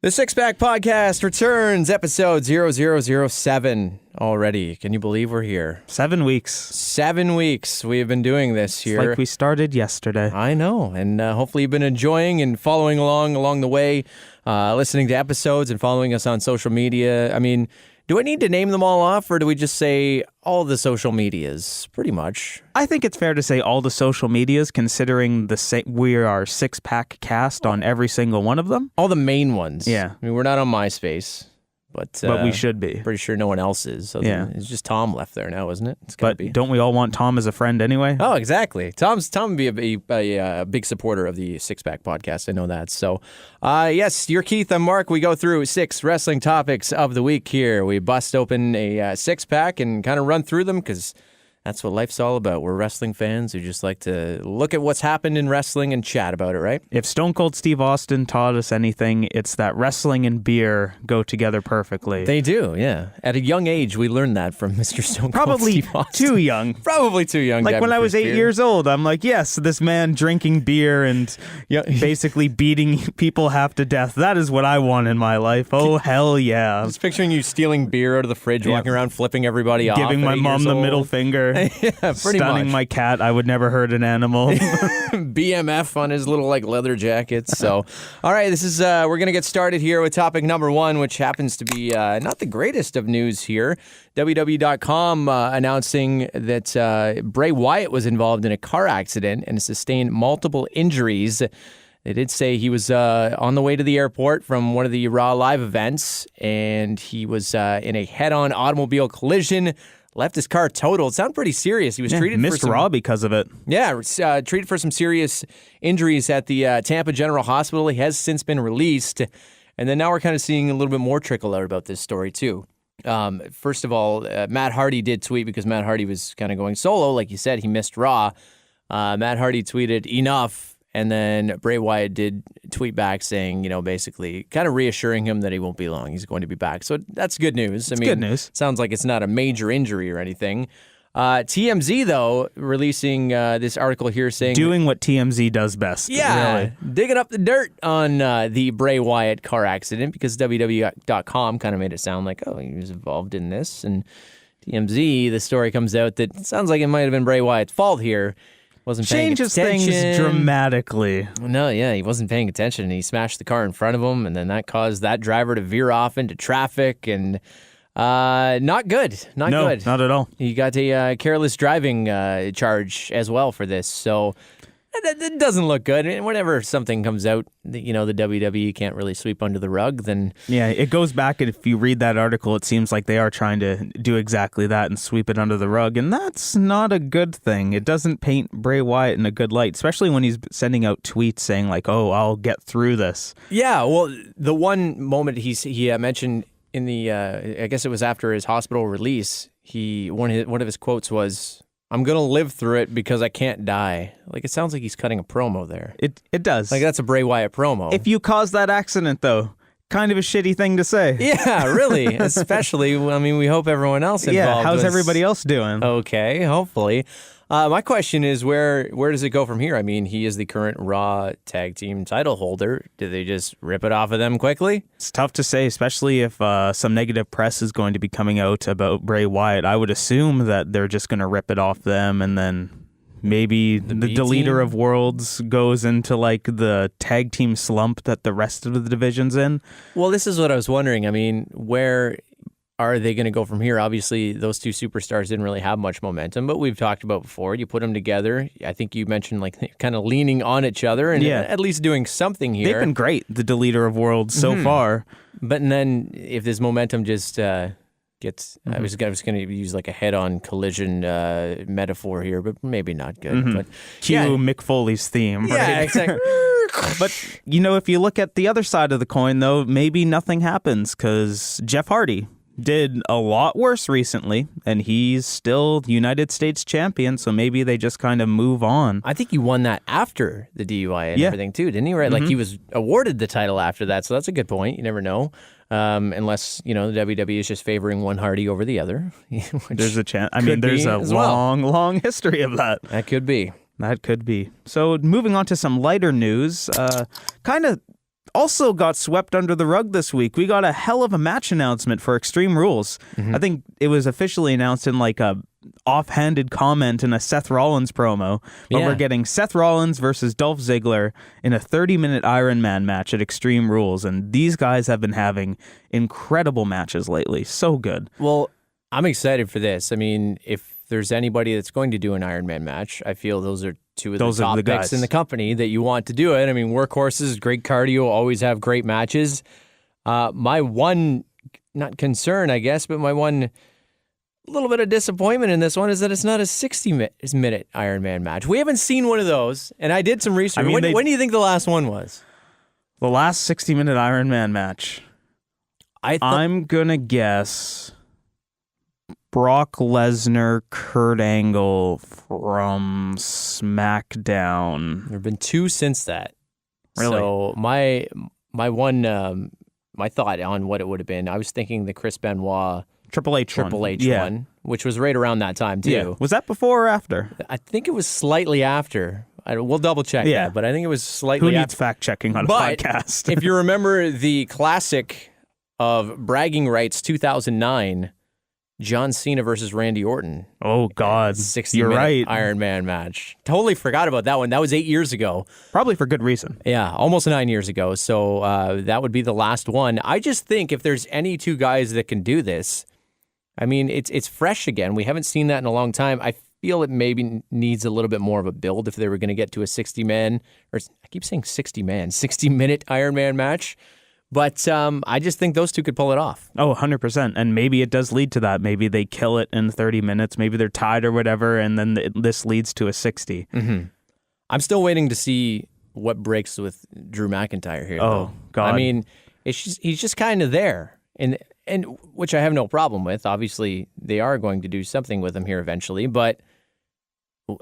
The Six Pack Podcast returns, episode 0007 already. Can you believe we're here? 7 weeks. 7 weeks we have been doing this here. It's like we started yesterday. I know, and hopefully you've been enjoying and following along the way, listening to episodes and following us on social media. I mean, do I need to name them all off, or do we just say all the social medias, pretty much? I think it's fair to say all the social medias, considering we are Six Pack Cast on every single one of them. All the main ones. Yeah. I mean, we're not on MySpace, but we should be. Pretty sure no one else is. Yeah. It's just Tom left there now, isn't it? But don't we all want Tom as a friend anyway? Oh, exactly. Tom would be a big supporter of the Six Pack Podcast. I know that. So, yes, you're Keith. I'm Mark. We go through 6 wrestling topics of the week here. We bust open a six-pack and kind of run through them because that's what life's all about. We're wrestling fans who just like to look at what's happened in wrestling and chat about it, right? If Stone Cold Steve Austin taught us anything, it's that wrestling and beer go together perfectly. They do, yeah. At a young age, we learned that from Mr. Stone Cold Steve Austin. Probably too young. Probably too young. Like when I was 8 years old, I'm like, yes, this man drinking beer and basically beating people half to death. That is what I want in my life. Oh, hell yeah. Just picturing you stealing beer out of the fridge, walking around flipping everybody off. Giving my mom the middle finger. Yeah, pretty Stunning much. my cat. I would never hurt an animal. BMF on his little leather jackets. So, all right, this is we're gonna get started here with topic number 1, which happens to be not the greatest of news here. WWE.com announcing that Bray Wyatt was involved in a car accident and sustained multiple injuries. They did say he was on the way to the airport from one of the Raw Live events, and he was in a head-on automobile collision. Left his car totaled. Sounded pretty serious. He was treated missed for some, Raw because of it. Yeah, treated for some serious injuries at the Tampa General Hospital. He has since been released. And then now we're kind of seeing a little bit more trickle out about this story, too. First of all, Matt Hardy did tweet because Matt Hardy was kind of going solo. Like you said, he missed Raw. Matt Hardy tweeted, "Enough." And then Bray Wyatt did tweet back saying, basically kind of reassuring him that he won't be long. He's going to be back. So that's good news. Good news. Sounds like it's not a major injury or anything. TMZ, though, releasing this article here saying... Doing what TMZ does best. Yeah, really. Digging up the dirt on the Bray Wyatt car accident because WWE.com kind of made it sound like, he was involved in this. And TMZ, the story comes out that it sounds like it might have been Bray Wyatt's fault here. Wasn't paying attention. Changes things dramatically. No, yeah, he wasn't paying attention. He smashed the car in front of him, and then that caused that driver to veer off into traffic, and not good. Not good. Not at all. He got a careless driving charge as well for this, so that doesn't look good. And whenever something comes out that, the WWE can't really sweep under the rug, then... Yeah, it goes back, and if you read that article, it seems like they are trying to do exactly that and sweep it under the rug, and that's not a good thing. It doesn't paint Bray Wyatt in a good light, especially when he's sending out tweets saying like, I'll get through this. Yeah, well, the one moment he mentioned in the, I guess it was after his hospital release, one of his quotes was... "I'm going to live through it because I can't die." Like, it sounds like he's cutting a promo there. It does. Like, that's a Bray Wyatt promo. If you caused that accident, though, kind of a shitty thing to say. Yeah, really. Especially, we hope everyone else involved Yeah, how's everybody else doing? Okay, hopefully. My question is, where does it go from here? He is the current Raw Tag Team title holder. Do they just rip it off of them quickly? It's tough to say, especially if some negative press is going to be coming out about Bray Wyatt. I would assume that they're just going to rip it off them, and then maybe the Deleter of Worlds goes into like the tag team slump that the rest of the division's in. Well, this is what I was wondering. Where are they going to go from here? Obviously, those two superstars didn't really have much momentum, but we've talked about before. You put them together. I think you mentioned like kind of leaning on each other and at least doing something here. They've been great, the Deleter of Worlds, so far. But then if this momentum just gets... I was going to use like a head-on collision metaphor here, but maybe not good. But Cue Mick Foley's theme, right? Yeah, exactly. But, if you look at the other side of the coin, though, maybe nothing happens because Jeff Hardy did a lot worse recently, and he's still United States champion, so maybe they just kind of move on. I think he won that after the DUI and everything, too, didn't he? Right? Like, he was awarded the title after that, so that's a good point. You never know. Unless, the WWE is just favoring one Hardy over the other. There's a chance. There's a long history of that. That could be. So moving on to some lighter news, kind of also got swept under the rug this week. We got a hell of a match announcement for Extreme Rules. I think it was officially announced in like a offhanded comment in a Seth Rollins promo, but we're getting Seth Rollins versus Dolph Ziggler in a 30-minute Iron Man match at Extreme Rules, and these guys have been having incredible matches lately. So good. Well, I'm excited for this. I mean, if there's anybody that's going to do an Iron Man match, I feel those are two of the top picks guys in the company that you want to do it. I mean, workhorses, great cardio, always have great matches. My one, not concern, I guess, but my one little bit of disappointment in this one is that it's not a 60-minute Iron Man match. We haven't seen one of those, and I did some research. When do you think the last one was? The last 60-minute Iron Man match. I'm going to guess Brock Lesnar, Kurt Angle from SmackDown. There have been two since that. Really? So my one my thought on what it would have been, I was thinking the Chris Benoit Triple H one, which was right around that time too. Yeah. Was that before or after? I think it was slightly after. We'll double check that, but I think it was slightly after. Who needs fact checking on a podcast? If you remember the classic of bragging rights 2009, John Cena versus Randy Orton. Oh, God. 60-minute Iron Man match. Totally forgot about that one. That was 8 years ago. Probably for good reason. Yeah, almost 9 years ago. So that would be the last one. I just think if there's any two guys that can do this, I mean, it's fresh again. We haven't seen that in a long time. I feel it maybe needs a little bit more of a build if they were going to get to a 60-man, or I keep saying 60-minute Iron Man match. But I just think those two could pull it off. Oh, 100%. And maybe it does lead to that. Maybe they kill it in 30 minutes. Maybe they're tied or whatever, and then this leads to a 60. Mm-hmm. I'm still waiting to see what breaks with Drew McIntyre here, though. God. I mean, he's just kind of there, and which I have no problem with. Obviously, they are going to do something with him here eventually, but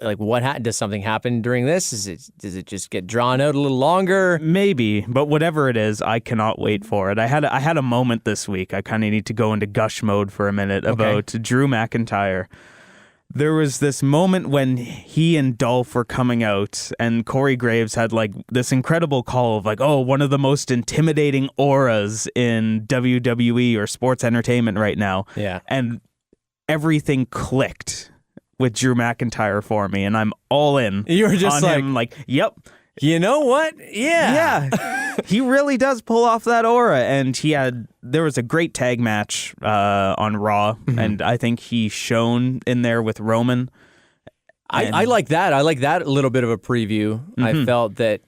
like, does something happen during this? Does it just get drawn out a little longer? Maybe, but whatever it is, I cannot wait for it. I had a moment this week. I kind of need to go into gush mode for a minute about Drew McIntyre. There was this moment when he and Dolph were coming out, and Corey Graves had like this incredible call of like, oh, one of the most intimidating auras in WWE or sports entertainment right now. Yeah, and everything clicked with Drew McIntyre for me, and I'm all in. You were just on him, like, yep. You know what? Yeah. He really does pull off that aura, and there was a great tag match on Raw, and I think he shone in there with Roman. I like that. I like that little bit of a preview. I felt that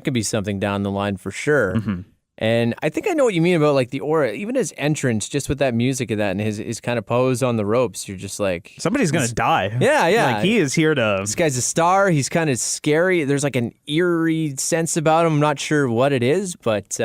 could be something down the line for sure. And I think I know what you mean about like the aura, even his entrance, just with that music and that, and his kind of pose on the ropes. You're just like, somebody's gonna die. Yeah. Like, he is here to. This guy's a star. He's kind of scary. There's like an eerie sense about him. I'm not sure what it is, but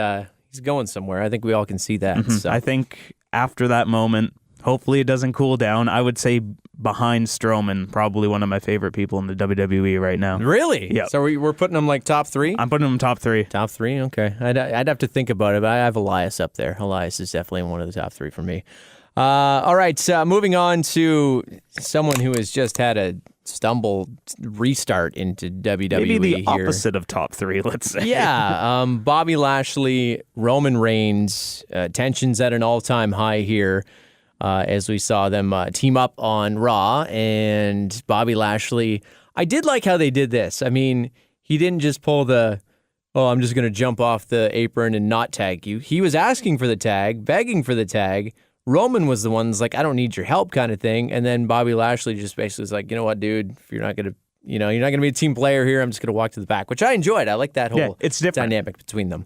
he's going somewhere. I think we all can see that. So. I think after that moment, hopefully it doesn't cool down. I would say behind Strowman, probably one of my favorite people in the WWE right now. Really? Yeah. So we're putting him like top 3? I'm putting him top 3. Top 3? Okay. I'd have to think about it, but I have Elias up there. Elias is definitely one of the top 3 for me. All right, moving on to someone who has just had a stumble restart into WWE. Maybe the here. opposite of top 3, let's say. Yeah. Bobby Lashley, Roman Reigns, tensions at an all-time high here. As we saw them team up on Raw, and Bobby Lashley, I did like how they did this. I mean, he didn't just pull I'm just going to jump off the apron and not tag you. He was asking for the tag, begging for the tag. Roman was the one that's like, I don't need your help kind of thing. And then Bobby Lashley just basically was like, you know what, dude, if you're not going to, you're not going to be a team player here, I'm just going to walk to the back, which I enjoyed. I like that whole it's different dynamic between them.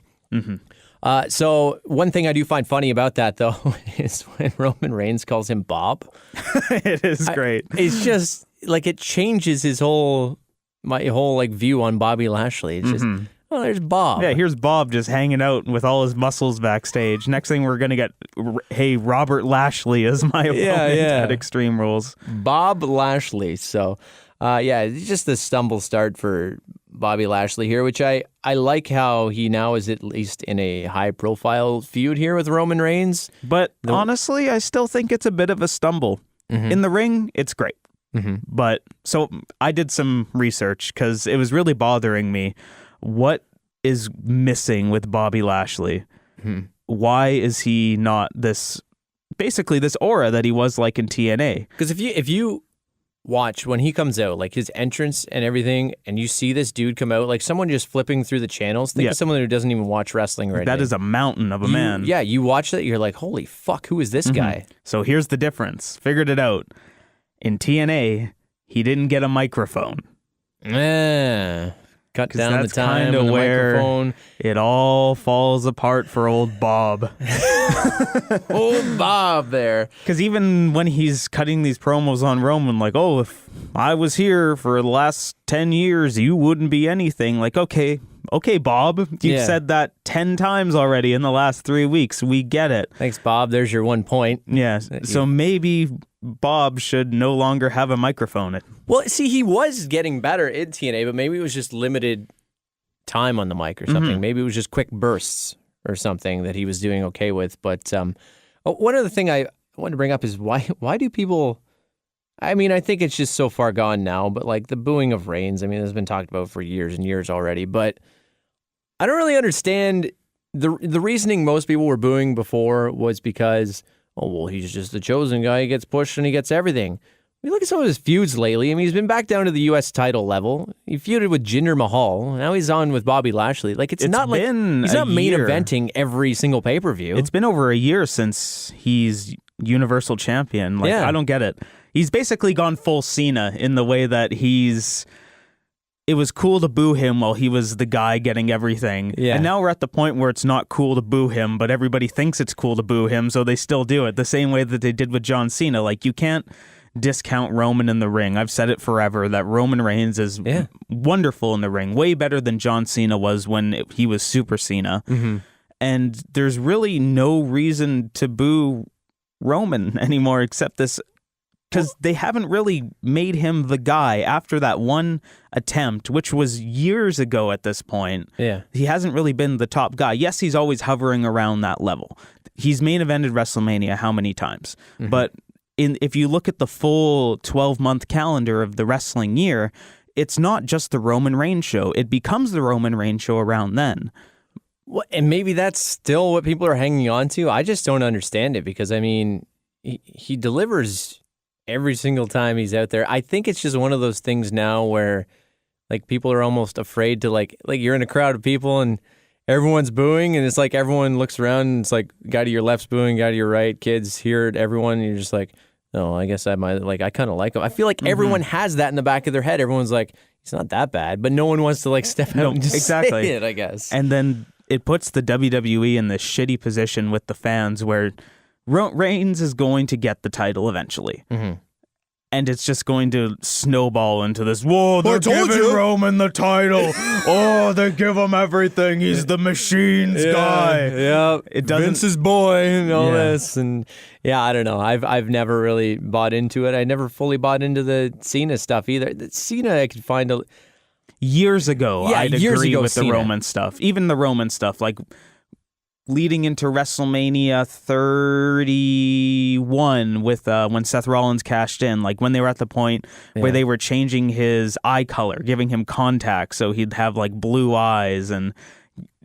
So one thing I do find funny about that, though, is when Roman Reigns calls him Bob. It is great. It's just like it changes my whole like view on Bobby Lashley. It's just, oh, there's Bob. Yeah, here's Bob just hanging out with all his muscles backstage. Next thing we're gonna get, hey, Robert Lashley is my opponent at Extreme Rules. Bob Lashley. So, it's just a stumble start for Bobby Lashley here, which I like how he now is at least in a high-profile feud here with Roman Reigns. But honestly, I still think it's a bit of a stumble. In the ring, it's great. But so I did some research because it was really bothering me. What is missing with Bobby Lashley. Why is he not this aura that he was like in TNA? Because if you watch when he comes out, like his entrance and everything, and you see this dude come out, like someone just flipping through the channels, think of someone who doesn't even watch wrestling or anything. That is a mountain of a man. Yeah, you watch that, you're like, holy fuck, who is this guy? So here's the difference. Figured it out. In TNA, he didn't get a microphone. Cut down the time of on the where microphone. It all falls apart for old Bob. Old Bob there. Because even when he's cutting these promos on Roman, like, oh, if I was here for the last 10 years, you wouldn't be anything. Like, okay, Bob, you've said that 10 times already in the last 3 weeks. We get it. Thanks, Bob. There's your 1 point. Yeah. So maybe Bob should no longer have a microphone. Well, see, he was getting better in TNA, but maybe it was just limited time on the mic or something. Maybe it was just quick bursts or something that he was doing okay with. But one other thing I wanted to bring up is why do people... I mean, I think it's just so far gone now, but like the booing of Reigns, I mean, it's been talked about for years and years already, but I don't really understand the reasoning most people were booing before was because, oh, well, he's just the chosen guy. He gets pushed and he gets everything. I mean, look at some of his feuds lately. I mean, he's been back down to the U.S. title level. He feuded with Jinder Mahal. Now he's on with Bobby Lashley. Like, it's not like he's not main eventing every single pay-per-view. It's been over a year since he's Universal Champion. Like, I don't get it. He's basically gone full Cena in the way that it was cool to boo him while he was the guy getting everything. Yeah. And now we're at the point where it's not cool to boo him, but everybody thinks it's cool to boo him, so they still do it. The same way that they did with John Cena. Like, you can't discount Roman in the ring. I've said it forever that Roman Reigns is wonderful in the ring, way better than John Cena was when he was Super Cena. And there's really no reason to boo Roman anymore except this, because they haven't really made him the guy after that one attempt, which was years ago at this point. Yeah. He hasn't really been the top guy. Yes, he's always hovering around that level. He's main evented WrestleMania how many times? But if you look at the full 12-month calendar of the wrestling year, it's not just the Roman Reigns show. It becomes the Roman Reigns show around then. Well, and maybe that's still what people are hanging on to. I just don't understand it because, I mean, he delivers every single time he's out there. I think it's just one of those things now where, like, people are almost afraid to, like you're in a crowd of people and everyone's booing, and it's like everyone looks around and it's like guy to your left's booing, guy to your right, kids hear it, everyone, and you're just like, oh, I guess I might, like, I kind of like him. I feel like everyone has that in the back of their head. Everyone's like, he's not that bad, but no one wants to, like, step out and just say it, I guess. And then it puts the WWE in this shitty position with the fans where Reigns is going to get the title eventually. And it's just going to snowball into this, whoa, they're giving Roman the title. Oh, they give him everything. He's the Machine's guy. Yeah, it doesn't, Vince's boy and all this. And yeah, I don't know. I've never really bought into it. I never fully bought into the Cena stuff either. Cena, I could find years ago, I'd agree with Cena. The Roman stuff. Even the Roman stuff, like leading into WrestleMania 31 with when Seth Rollins cashed in, like when they were at the point where they were changing his eye color, giving him contacts so he'd have like blue eyes, and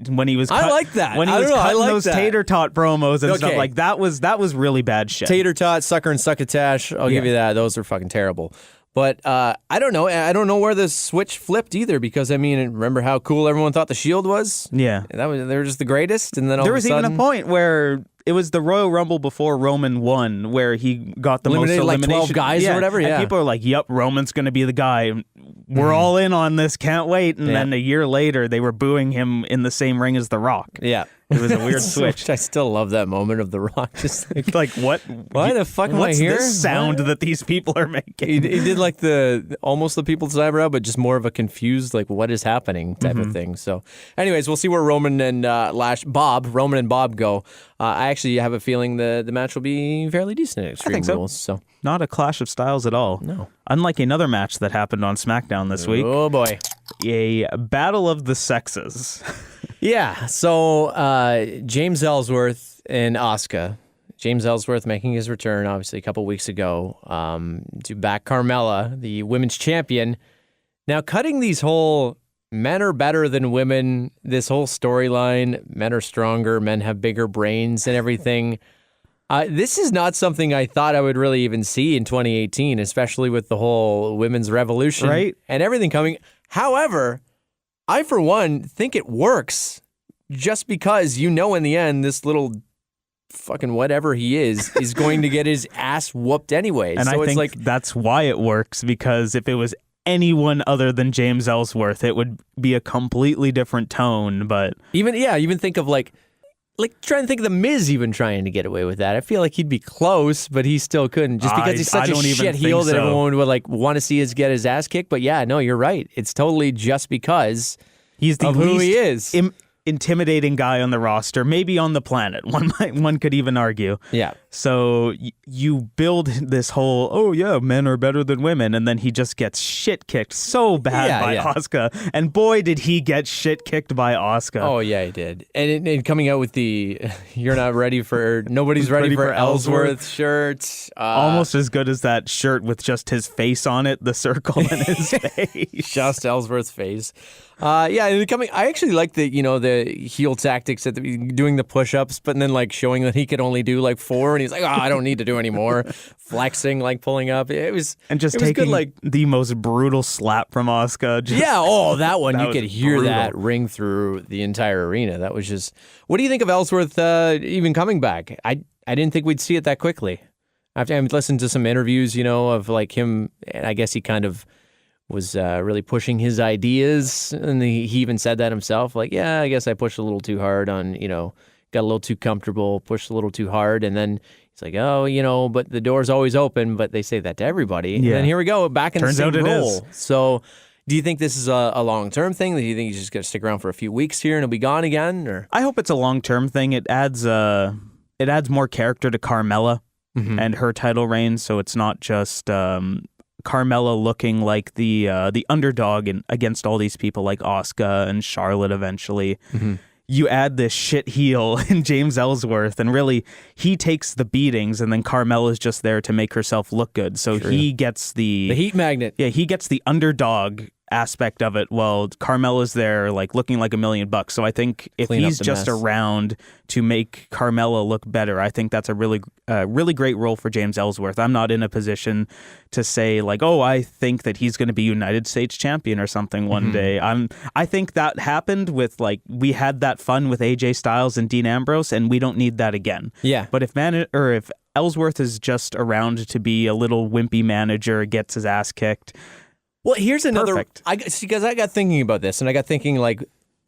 when he was I like that. When he was cutting those tater tot promos and stuff, like that was really bad shit. Tater tot, sucker and succotash, I'll give you that. Those are fucking terrible. But I don't know. I don't know where the switch flipped either, because I mean, remember how cool everyone thought the Shield was? Yeah, they were just the greatest, and then all there of a sudden, even a point where it was the Royal Rumble before Roman won, where he got the most elimination, like 12 guys or whatever. And people are like, "Yep, Roman's going to be the guy. We're all in on this. Can't wait." And then a year later, they were booing him in the same ring as The Rock. Yeah. It was a weird switch. I still love that moment of The Rock. Just like what? Why the fuck am I here? What's this sound that these people are making? He did like almost the people's eyebrow, but just more of a confused, like, what is happening type of thing. So anyways, we'll see where Roman and Roman and Bob go. I actually have a feeling the match will be fairly decent at Extreme Rules. So not a clash of styles at all. No. Unlike another match that happened on SmackDown this week. Oh boy. A battle of the sexes. Yeah, so James Ellsworth and Asuka. James Ellsworth making his return, obviously, a couple weeks ago to back Carmella, the women's champion. Now, cutting these whole men are better than women. This whole storyline, men are stronger, men have bigger brains and everything. This is not something I thought I would really even see in 2018, especially with the whole women's revolution and everything coming. However, I, for one, think it works just because in the end, this little fucking whatever he is going to get his ass whooped anyways. And so I think that's why it works, because if it was anyone other than James Ellsworth, it would be a completely different tone. But even think of like trying to think of the Miz even trying to get away with that. I feel like he'd be close, but he still couldn't, just because he's such a shit heel that everyone would want to see get his ass kicked. But yeah, no, you're right. It's totally just because he's the of who he is. Intimidating guy on the roster, maybe on the planet. One could even argue. Yeah. So you build this whole, men are better than women, and then he just gets shit kicked so bad by Asuka. And boy, did he get shit kicked by Asuka. Oh yeah, he did. And coming out with the nobody's ready for Ellsworth shirt. Almost as good as that shirt with just his face on it, the circle in his face. Just Ellsworth's face. I actually like the heel tactics at doing the push-ups, but then showing that he could only do 4, and he's like, I don't need to do any more. Flexing, pulling up. Taking good, the most brutal slap from Asuka. That one, you could hear brutal. That ring through the entire arena. That was just. What do you think of Ellsworth even coming back? I didn't think we'd see it that quickly. I've listened to some interviews, of him, and I guess he kind of was really pushing his ideas, and he even said that himself. I guess I pushed a little too hard on, got a little too comfortable, pushed a little too hard, and then he's like, but the door's always open, but they say that to everybody. Yeah. And then here we go, back in the same role. So do you think this is a long-term thing? Do you think he's just going to stick around for a few weeks here and he'll be gone again? Or I hope it's a long-term thing. It adds more character to Carmella and her title reign, so it's not just Carmella looking like the underdog against all these people like Asuka and Charlotte eventually. Mm-hmm. You add this shit heel in James Ellsworth, and really he takes the beatings, and then Carmella's just there to make herself look good. So he gets the heat magnet. Yeah, he gets the underdog aspect of it. Well, Carmella's there looking like $1 million. So I think if he's just around to make Carmella look better, I think that's a really great role for James Ellsworth. I'm not in a position to say I think that he's going to be United States champion or something one day. I think that happened with we had that fun with AJ Styles and Dean Ambrose, and we don't need that again. Yeah. But if Ellsworth is just around to be a little wimpy manager, gets his ass kicked. Well, here's another. Perfect. Because I got thinking about this, and I got thinking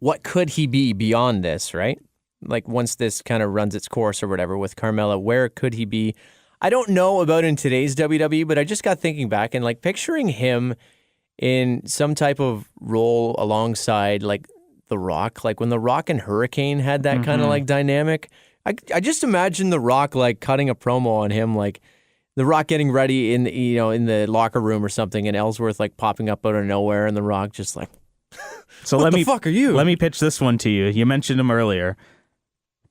what could he be beyond this, right? Once this kind of runs its course or whatever with Carmella, where could he be? I don't know about in today's WWE, but I just got thinking back and picturing him in some type of role alongside The Rock, when The Rock and Hurricane had that kind of dynamic. I just imagine The Rock cutting a promo on him, The Rock getting ready in the locker room or something, and Ellsworth popping up out of nowhere, and The Rock just so what the fuck are you? Let me pitch this one to you. You mentioned him earlier.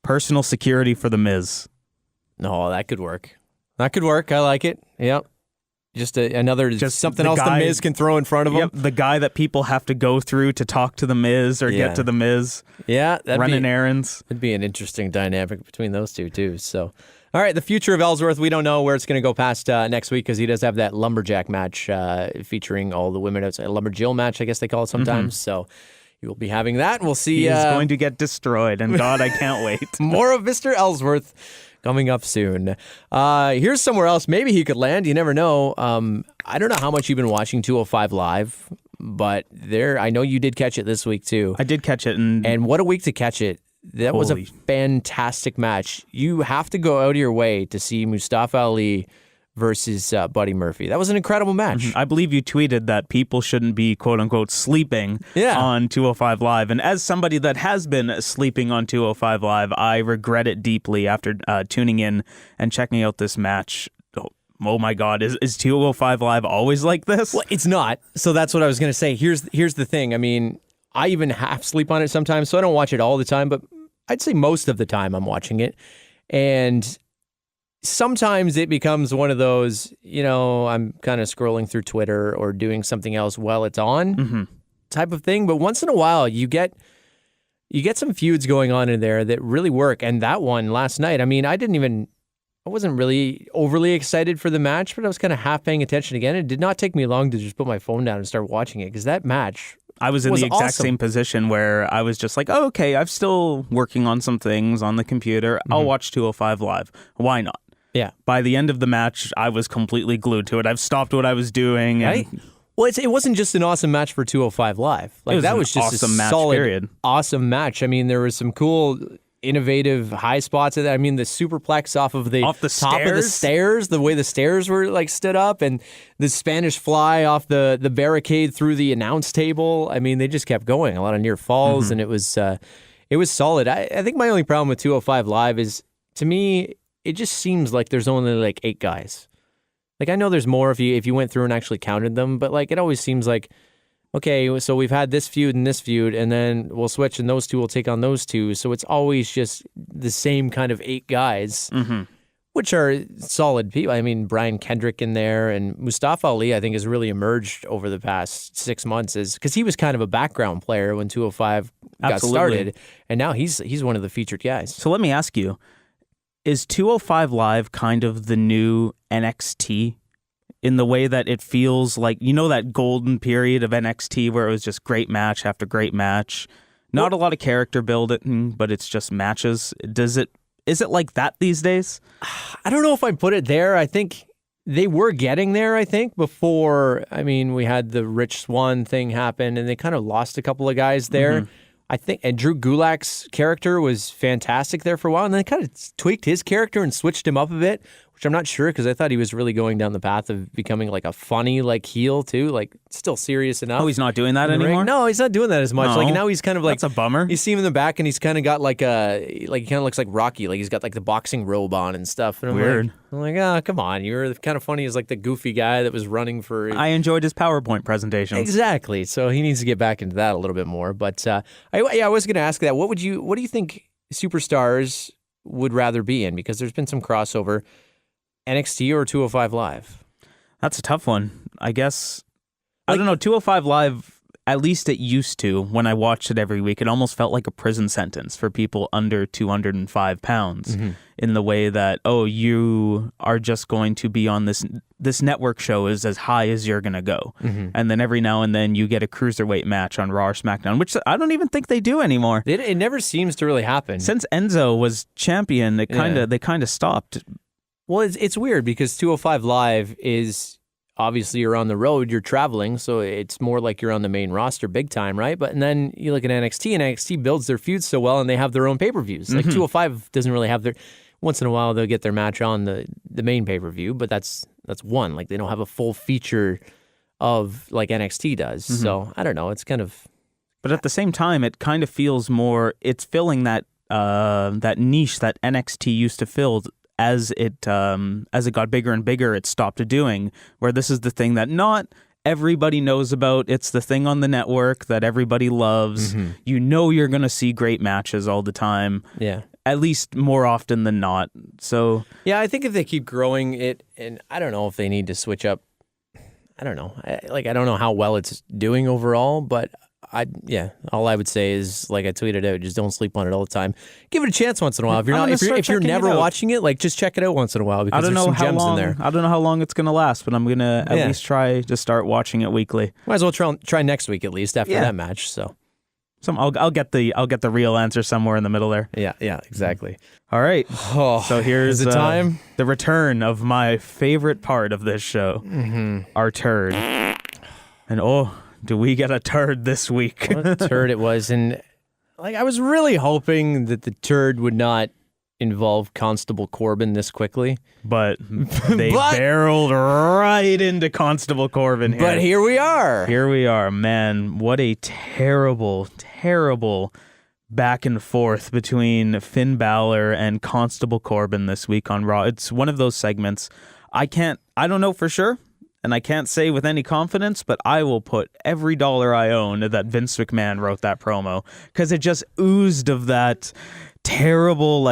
Personal security for The Miz. No, that could work. That could work. I like it. Yep. Just something else The Miz can throw in front of him. Yep, the guy that people have to go through to talk to The Miz or get to The Miz. Yeah, running errands. It'd be an interesting dynamic between those two too. So. All right, the future of Ellsworth, we don't know where it's going to go past next week, because he does have that lumberjack match featuring all the women outside. A lumberjill match, I guess they call it sometimes. So he will be having that. We'll see. He's going to get destroyed, and God, I can't wait. More of Mr. Ellsworth coming up soon. Here's somewhere else. Maybe he could land. You never know. I don't know how much you've been watching 205 Live, but I know you did catch it this week too. I did catch it. And what a week to catch it. That was a fantastic match. You have to go out of your way to see Mustafa Ali versus Buddy Murphy. That was an incredible match. I believe you tweeted that people shouldn't be, quote unquote, sleeping on 205 Live. And as somebody that has been sleeping on 205 Live, I regret it deeply after tuning in and checking out this match. Oh my God, is 205 Live always like this? Well, it's not. So that's what I was going to say. Here's the thing. I mean, I even half sleep on it sometimes, so I don't watch it all the time, but I'd say most of the time I'm watching it. And sometimes it becomes one of those, I'm kind of scrolling through Twitter or doing something else while it's on. type of thing. But once in a while, you get some feuds going on in there that really work. And that one last night, I mean, I wasn't really overly excited for the match, but I was kind of half paying attention again. It did not take me long to just put my phone down and start watching it because that match I was in the exact awesome. same position where I was just like, oh, okay, I'm still working on some things on the computer. I'll watch 205 Live. Why not? Yeah. By the end of the match, I was completely glued to it. I've stopped what I was doing. Right? Well, it wasn't just an awesome match for 205 Live. Like that was just awesome a match, solid, period. Awesome match. I mean, there was some cool, innovative high spots. I mean, the superplex off the top of the stairs, the way the stairs were like stood up, and the Spanish fly off the barricade through the announce table. I mean, they just kept going. A lot of near falls, and it was solid. I think my only problem with 205 Live is, to me, it just seems like there's only like 8 guys. Like I know there's more if you went through and actually counted them, but like it always seems like, okay, so we've had this feud and this feud, and then we'll switch, and those two will take on those two. So it's always just the same kind of 8 guys, which are solid people. I mean, Brian Kendrick in there, and Mustafa Ali, I think, has really emerged over the past 6 months, because he was kind of a background player when 205 got started, and now he's one of the featured guys. So let me ask you, is 205 Live kind of the new NXT? In the way that it feels like, that golden period of NXT where it was just great match after great match. Not a lot of character building, but it's just matches. Is it like that these days? I don't know if I'd put it there. I think they were getting there, before, we had the Rich Swann thing happen, and they kind of lost a couple of guys there. I think, and Drew Gulak's character was fantastic there for a while, and then kind of tweaked his character and switched him up a bit, which I'm not sure, because I thought he was really going down the path of becoming like a funny heel too, like still serious enough. Oh, he's not doing that anymore? No, he's not doing that as much. No. Like now he's kind of like, that's a bummer. You see him in the back, and he's kind of got he kind of looks like Rocky, like he's got like the boxing robe on and stuff. And Weird. I'm like, oh, come on, you were kind of funny as like the goofy guy that was running for. I enjoyed his PowerPoint presentations. Exactly. So he needs to get back into that a little bit more. But I was going to ask that. What do you think superstars would rather be in? Because there's been some crossover. NXT or 205 Live? That's a tough one. I guess, I don't know, 205 Live, at least it used to, when I watched it every week, it almost felt like a prison sentence for people under 205 pounds in the way that, you are just going to be on this network show is as high as you're going to go. And then every now and then you get a cruiserweight match on Raw or SmackDown, which I don't even think they do anymore. It never seems to really happen. Since Enzo was champion, they kind of stopped. Well, it's weird because 205 Live is obviously you're on the road, you're traveling, so it's more like you're on the main roster big time, right? And then you look at NXT, and NXT builds their feuds so well, and they have their own pay-per-views. Like 205 doesn't really have their. Once in a while, they'll get their match on the main pay-per-view, but that's one. Like they don't have a full feature of like NXT does. So I don't know. It's kind of. But at the same time, it kind of feels more. It's filling that niche that NXT used to fill. As it got bigger and bigger, it stopped doing, where this is the thing that not everybody knows about. It's the thing on the network that everybody loves. You're going to see great matches all the time. Yeah. At least more often than not. So yeah, I think if they keep growing it, and I don't know if they need to switch up. I don't know. I don't know how well it's doing overall, but all I would say is, like I tweeted out, just don't sleep on it all the time. Give it a chance once in a while. If you're never watching it, like just check it out once in a while, because there's some gems in there. I don't know how long it's gonna last, but I'm gonna at least try to start watching it weekly. Might as well try next week at least after that match. So I'll get the real answer somewhere in the middle there. Yeah, exactly. All right. So here's the time. The return of my favorite part of this show, our turd, and do we get a turd this week? What a turd it was. And like I was really hoping that the turd would not involve Constable Corbin this quickly. But they barreled right into Constable Corbin here. But here we are. Here we are. Man, what a terrible, terrible back and forth between Finn Balor and Constable Corbin this week on Raw. It's one of those segments I don't know for sure. And I can't say with any confidence, but I will put every dollar I own that Vince McMahon wrote that promo, because it just oozed of that terrible,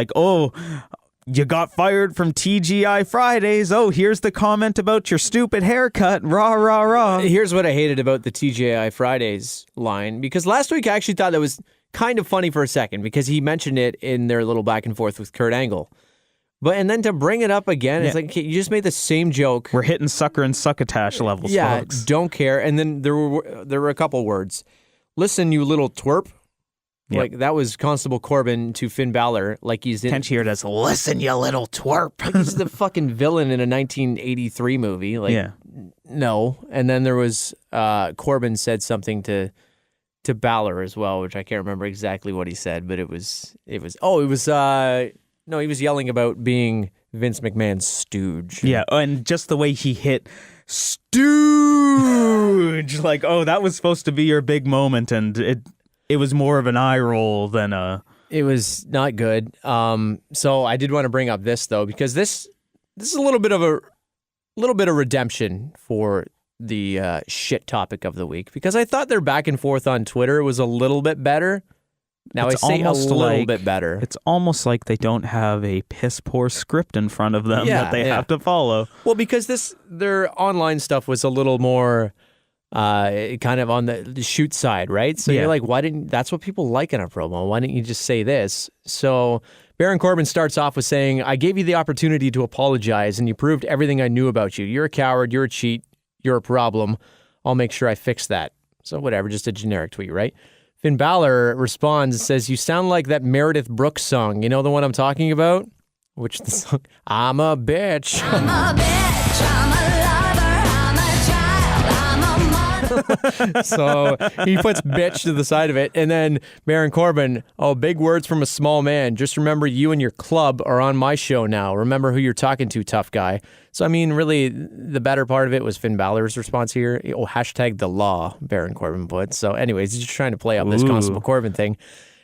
You got fired from TGI Fridays. Oh, here's the comment about your stupid haircut. Rah, rah, rah. Here's what I hated about the TGI Fridays line, because last week I actually thought that was kind of funny for a second because he mentioned it in their little back and forth with Kurt Angle. And then to bring it up again, it's like, okay, you just made the same joke. We're hitting sucker and succotash levels, folks. Don't care. And then there were a couple words. Listen, you little twerp. Yep. Like, that was Constable Corbin to Finn Balor. Like, he's in... Can't hear it as, listen, you little twerp. Like, he's the fucking villain in a 1983 movie. Like, no. And then there was... Corbin said something to Balor as well, which I can't remember exactly what he said, but it was... No, he was yelling about being Vince McMahon's stooge. Yeah, and just the way he hit stooge. Like, oh, that was supposed to be your big moment, and it was more of an eye roll than a... It was not good. So I did want to bring up this, though, because this is a little bit of redemption for the shit topic of the week, because I thought their back and forth on Twitter was a little bit better. Now, I say a little bit better. It's almost like they don't have a piss-poor script in front of them that they have to follow. Well, because their online stuff was a little more kind of on the shoot side, right? So you're like, that's what people like in a promo. Why didn't you just say this? So Baron Corbin starts off with saying, I gave you the opportunity to apologize, and you proved everything I knew about you. You're a coward. You're a cheat. You're a problem. I'll make sure I fix that. So whatever, just a generic tweet, right? Finn Balor responds and says, you sound like that Meredith Brooks song. You know the one I'm talking about? Which the song, I'm a bitch. I'm a bitch. I'm a lover. I'm a child. I'm a mother. So he puts bitch to the side of it. And then Baron Corbin, big words from a small man. Just remember you and your club are on my show now. Remember who you're talking to, tough guy. So, I mean, really, the better part of it was Finn Balor's response here. Hashtag the law, Baron Corbin put. So, anyways, he's just trying to play up this Constable Corbin thing.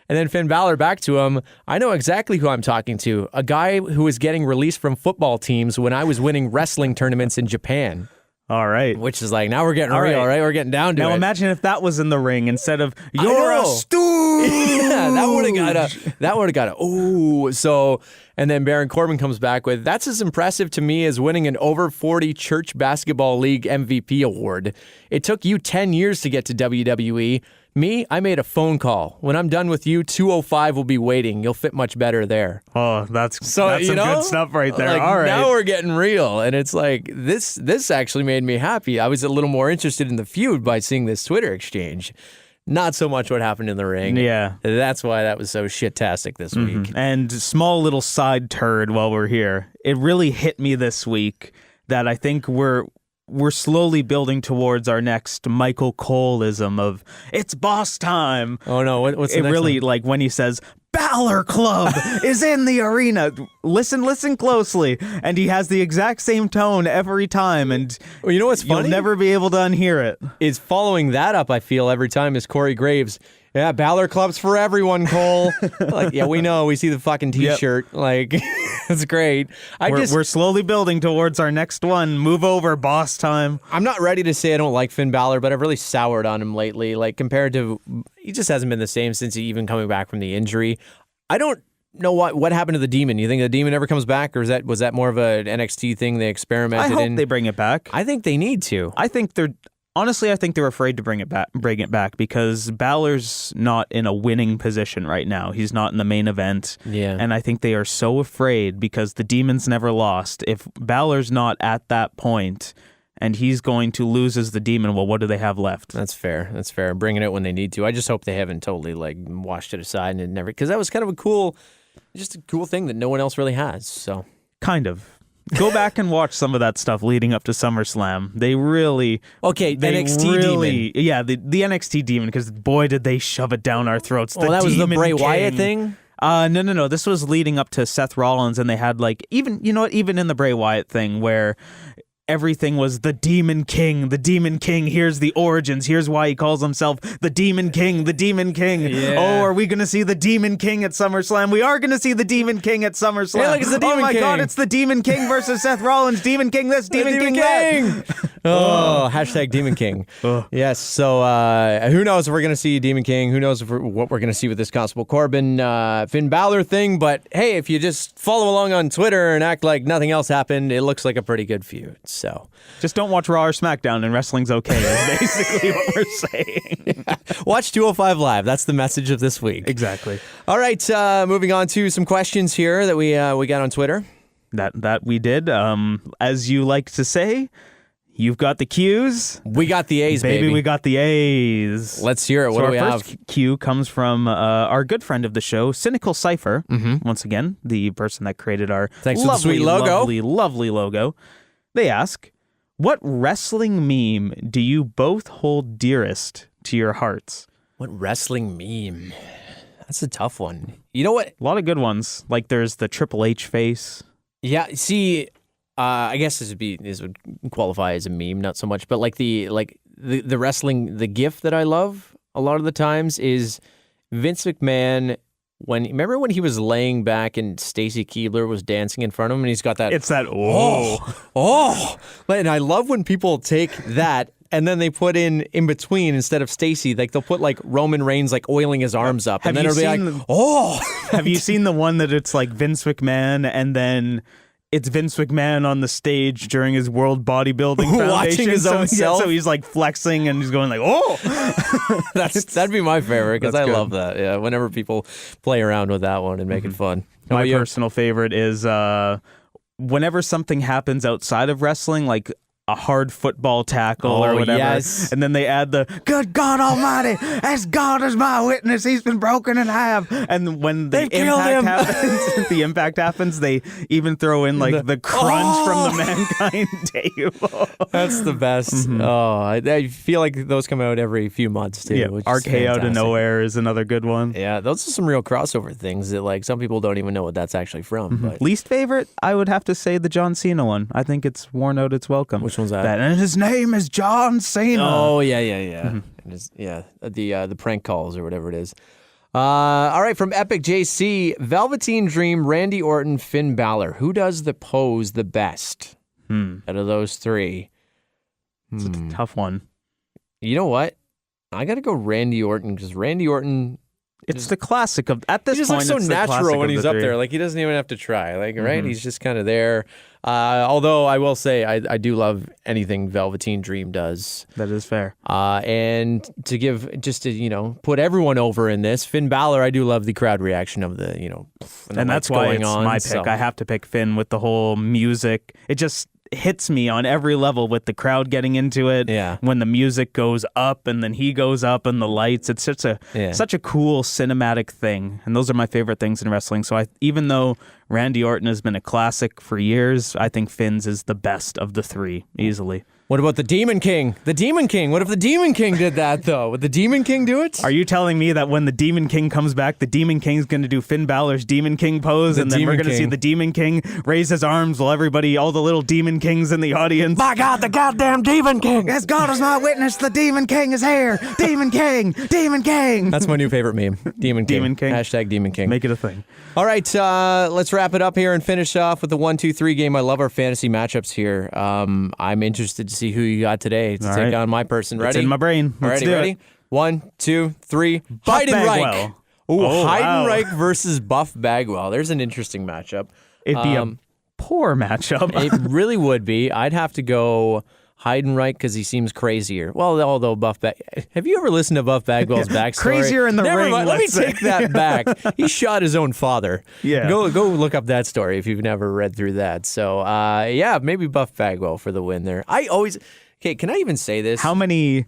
And then Finn Balor back to him. I know exactly who I'm talking to. A guy who was getting released from football teams when I was winning wrestling tournaments in Japan. All right. Which is like, now we're getting real, right? We're getting down to it. Now imagine if that was in the ring instead of, you're a stooge. Yeah, that would have got a, So, and then Baron Corbin comes back with, that's as impressive to me as winning an over 40 Church Basketball League MVP award. It took you 10 years to get to WWE. Me, I made a phone call. When I'm done with you, 205 will be waiting. You'll fit much better there. Oh, that's some good stuff right there. Like, all right. Now we're getting real. And it's like, this actually made me happy. I was a little more interested in the feud by seeing this Twitter exchange. Not so much what happened in the ring. Yeah. That's why that was so shit-tastic this week. And small little side turd while we're here. It really hit me this week that I think we're slowly building towards our next Michael Cole-ism of, it's boss time. Oh, no. What's the next really, one? like when he says, Balor Club is in the arena. Listen closely. And he has the exact same tone every time. And you know what's funny? You'll never be able to unhear it. Is following that up, I feel, every time is Corey Graves. Yeah, Balor Club's for everyone, Cole. Like, yeah, we know. We see the fucking T-shirt. Yep. Like, it's great. We're slowly building towards our next one. Move over, boss time. I'm not ready to say I don't like Finn Balor, but I've really soured on him lately. Like, compared to, he just hasn't been the same since he even coming back from the injury. I don't know what happened to the Demon. You think the Demon ever comes back, or was that more of an NXT thing they experimented in? I hope they bring it back. I think they need to. Honestly, I think they're afraid to bring it back because Balor's not in a winning position right now. He's not in the main event. Yeah. And I think they are so afraid because the Demon's never lost. If Balor's not at that point and he's going to lose as the Demon, well, what do they have left? That's fair. Bringing it when they need to. I just hope they haven't totally washed it aside and never, because that was kind of a cool thing that no one else really has. So kind of. Go back and watch some of that stuff leading up to SummerSlam. They really... Okay, NXT Demon. Yeah, the NXT Demon, because boy, did they shove it down our throats. That was the Bray Wyatt thing? No. This was leading up to Seth Rollins, and they had even in the Bray Wyatt thing where... Everything was the Demon King. The Demon King. Here's the origins. Here's why he calls himself the Demon King. The Demon King. Yeah. Oh, are we going to see the Demon King at SummerSlam? We are going to see the Demon King at SummerSlam. Yeah, look, it's the Demon King. Oh my God, it's the Demon King versus Seth Rollins. Demon King this, Demon King that. Oh, hashtag Demon King. Yes. So who knows if we're going to see Demon King? Who knows what we're going to see with this Constable Corbin, Finn Balor thing? But hey, if you just follow along on Twitter and act like nothing else happened, it looks like a pretty good feud. So just don't watch Raw or SmackDown and wrestling's okay is basically what we're saying. Yeah. Watch 205 Live. That's the message of this week. Exactly. All right. Moving on to some questions here that we got on Twitter. That we did. As you like to say, you've got the Q's. We got the A's, baby. We got the A's. Let's hear it. What do we have? Our first Q comes from our good friend of the show, Cynical Cypher. Once again, the person that created our Thanks for the sweet logo. Lovely logo. They ask, what wrestling meme do you both hold dearest to your hearts? What wrestling meme? That's a tough one. You know what? A lot of good ones. Like there's the Triple H face. Yeah, see, I guess this would qualify as a meme, not so much, but like the wrestling, the GIF that I love a lot of the times is Vince McMahon. Remember when he was laying back and Stacy Keibler was dancing in front of him, and he's got that. It's that and I love when people take that. And then they put in between instead of Stacy, like they'll put like Roman Reigns like oiling his arms up, and then it'll be like, Have you seen the one that it's like Vince McMahon and then it's Vince McMahon on the stage during his World Bodybuilding Foundation, watching his own self? So he's like flexing and he's going like, that'd be my favorite because I good. love that. Yeah, whenever people play around with that one and make it fun. My personal favorite is whenever something happens outside of wrestling, like a hard football tackle or whatever. Yes. And then they add the, good God Almighty, as God is my witness, he's been broken in half. And when the impact happens, they even throw in like the crunch from the Mankind table. That's the best. Oh, I feel like those come out every few months too. Yeah, which is RK Out of fantastic. Nowhere is another good one. Yeah, those are some real crossover things that like some people don't even know what that's actually from. But Least favorite, I would have to say the John Cena one. I think it's worn out its welcome. Which one's that? And his name is John Cena. Oh, yeah. The prank calls or whatever it is. All right, from Epic JC, Velveteen Dream, Randy Orton, Finn Balor. Who does the pose the best out of those three? It's a tough one. You know what? I got to go Randy Orton because Randy Orton... It's the classic of, at this he just point, looks so it's the natural classic when of he's the up three. there. Like, he doesn't even have to try. Like, right? He's just kind of there. Although I will say I do love anything Velveteen Dream does. That is fair. And to give, just to, put everyone over in this, Finn Balor, I do love the crowd reaction of the, and that's why it's my pick. I have to pick Finn with the whole music. It just hits me on every level with the crowd getting into it. Yeah. When the music goes up and then he goes up and the lights, it's such a cool cinematic thing. And those are my favorite things in wrestling. So even though Randy Orton has been a classic for years, I think Finn's is the best of the three, easily. What about the Demon King? The Demon King. What if the Demon King did that, though? Would the Demon King do it? Are you telling me that when the Demon King comes back, the Demon King's going to do Finn Balor's Demon King pose, and then we're going to see the Demon King raise his arms while all the little Demon Kings in the audience? My God, the goddamn Demon King! As God is my witness, the Demon King is here! Demon King! Demon King! That's my new favorite meme. Demon King. Demon King. Hashtag Demon King. Make it a thing. All right, let's wrap it up here and finish off with the 1-2-3 game. I love our fantasy matchups here. I'm interested to see who you got today to take on my person. Ready? It's in my brain. Let's do ready? it. 1, 2, 3. Heidenreich. Heidenreich versus Buff Bagwell. There's an interesting matchup. It'd be a poor matchup. It really would be. I'd have to go Heidenreich because he seems crazier. Well, although have you ever listened to Buff Bagwell's backstory? Crazier in the Never ring. Mind. Let me take that back. He shot his own father. Yeah. Go look up that story if you've never read through that. So, maybe Buff Bagwell for the win there. Okay, can I even say this? How many...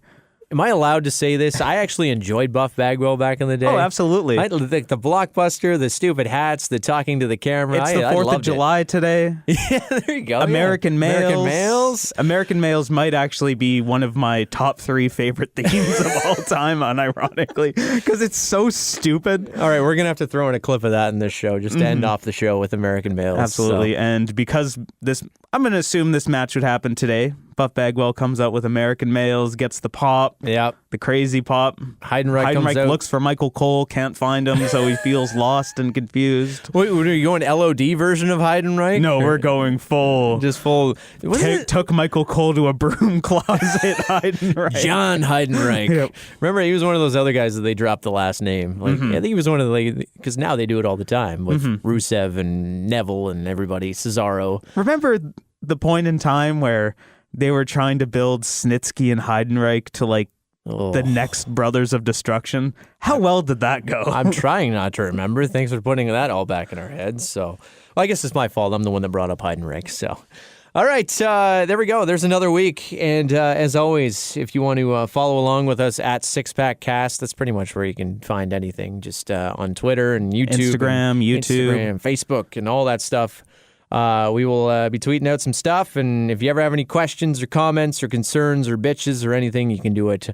Am I allowed to say this? I actually enjoyed Buff Bagwell back in the day. Oh, absolutely. The blockbuster, the stupid hats, the talking to the camera. It's the 4th of July today. Yeah, there you go. American Males. American Males. American Males might actually be one of my top 3 favorite themes of all time, unironically, because it's so stupid. All right, we're going to have to throw in a clip of that in this show just to end off the show with American Males. Absolutely. So. And because I'm going to assume this match would happen today, Buff Bagwell comes out with American Males, gets the pop. Yep. The crazy pop. Heidenreich comes out. Looks for Michael Cole, can't find him, so he feels lost and confused. Wait, are you going LOD version of Heidenreich? No, we're going full. Just full. Took Michael Cole to a broom closet, Heidenreich. John Heidenreich. Yep. Remember, he was one of those other guys that they dropped the last name. Like, I think he was one of the, because now they do it all the time with Rusev and Neville and everybody, Cesaro. Remember the point in time where they were trying to build Snitsky and Heidenreich to like the next Brothers of Destruction? How well did that go? I'm trying not to remember. Thanks for putting that all back in our heads. So, well, I guess it's my fault. I'm the one that brought up Heidenreich. So, all right, there we go. There's another week. And as always, if you want to follow along with us at Six Pack Cast, that's pretty much where you can find anything. Just on Twitter and YouTube. Instagram, Facebook, and all that stuff. We will be tweeting out some stuff, and if you ever have any questions or comments or concerns or bitches or anything, you can do it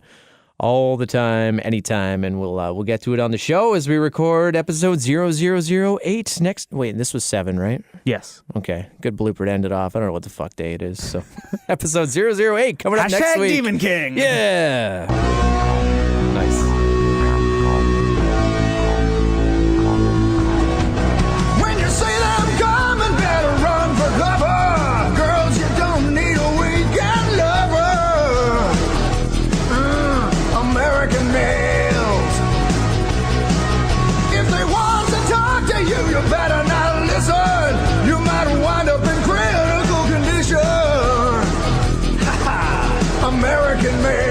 all the time, anytime, and we'll get to it on the show as we record episode 0008 next. Wait, this was 7, right? Yes. Okay, good blooper to end it off. I don't know what the fuck day it is, so episode 008 coming up next week. Demon King. Yeah. Nice. You better not listen. You might wind up in critical condition. American male.